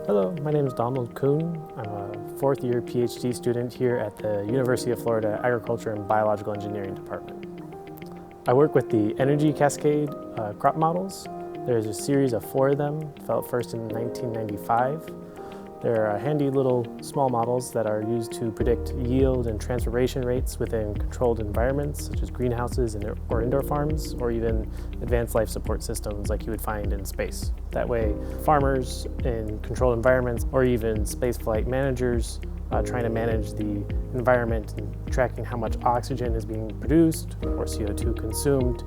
Hello, my name is Donald Coon. I'm a fourth-year Ph.D. student here at the University of Florida Agriculture and Biological Engineering Department. I work with the Energy Cascade crop models. There's a series of 4 of them, developed first in 1995. They're handy little small models that are used to predict yield and transformation rates within controlled environments such as greenhouses or indoor farms, or even advanced life support systems like you would find in space. That way, farmers in controlled environments or even spaceflight managers trying to manage the environment and tracking how much oxygen is being produced or CO2 consumed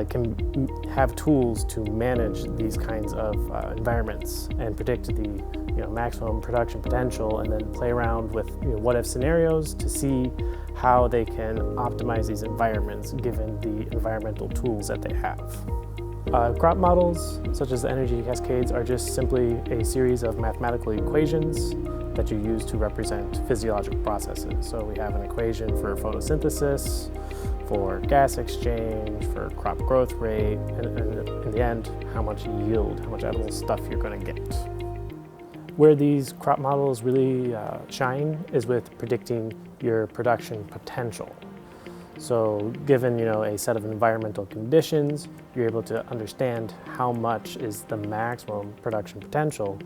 can have tools to manage these kinds of environments and predict the maximum production potential, and then play around with what-if scenarios to see how they can optimize these environments given the environmental tools that they have. Crop models, such as the energy cascades, are just simply a series of mathematical equations that you use to represent physiological processes. So we have an equation for photosynthesis, for gas exchange, for crop growth rate, and in the end, how much yield, how much edible stuff you're going to get. Where these crop models really shine is with predicting your production potential. So given a set of environmental conditions, you're able to understand how much is the maximum production potential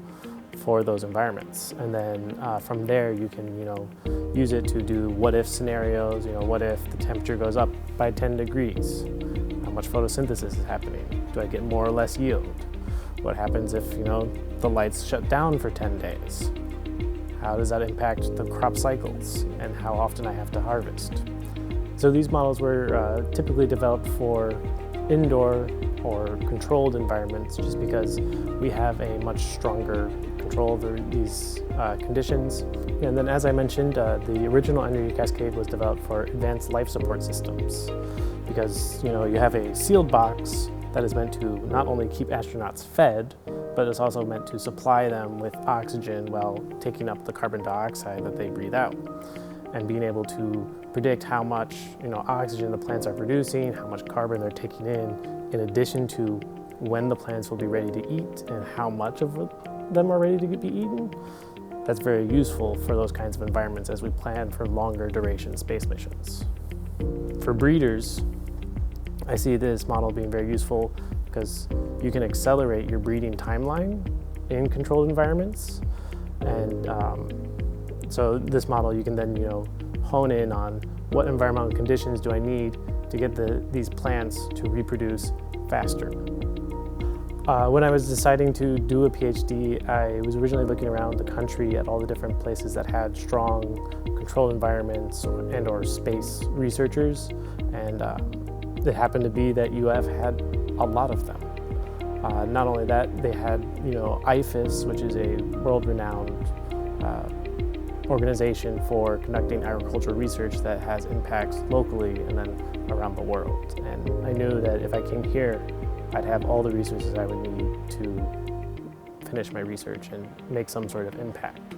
for those environments. And then from there you can use it to do what-if scenarios. What if the temperature goes up by 10 degrees? How much photosynthesis is happening? Do I get more or less yield? What happens if the lights shut down for 10 days? How does that impact the crop cycles and how often I have to harvest? So these models were typically developed for indoor or controlled environments just because we have a much stronger control over these conditions. And then, as I mentioned, the original energy cascade was developed for advanced life support systems because you have a sealed box that is meant to not only keep astronauts fed, but it's also meant to supply them with oxygen while taking up the carbon dioxide that they breathe out. And being able to predict how much oxygen the plants are producing, how much carbon they're taking in addition to when the plants will be ready to eat and how much of them are ready to be eaten. That's very useful for those kinds of environments as we plan for longer duration space missions. For breeders, I see this model being very useful because you can accelerate your breeding timeline in controlled environments. And so this model, you can then hone in on what environmental conditions do I need to get these plants to reproduce faster. When I was deciding to do a PhD, I was originally looking around the country at all the different places that had strong controlled environments and or space researchers, and it happened to be that UF had a lot of them. Not only that, they had IFAS, which is a world-renowned organization for conducting agricultural research that has impacts locally and then around the world. And I knew that if I came here, I'd have all the resources I would need to finish my research and make some sort of impact.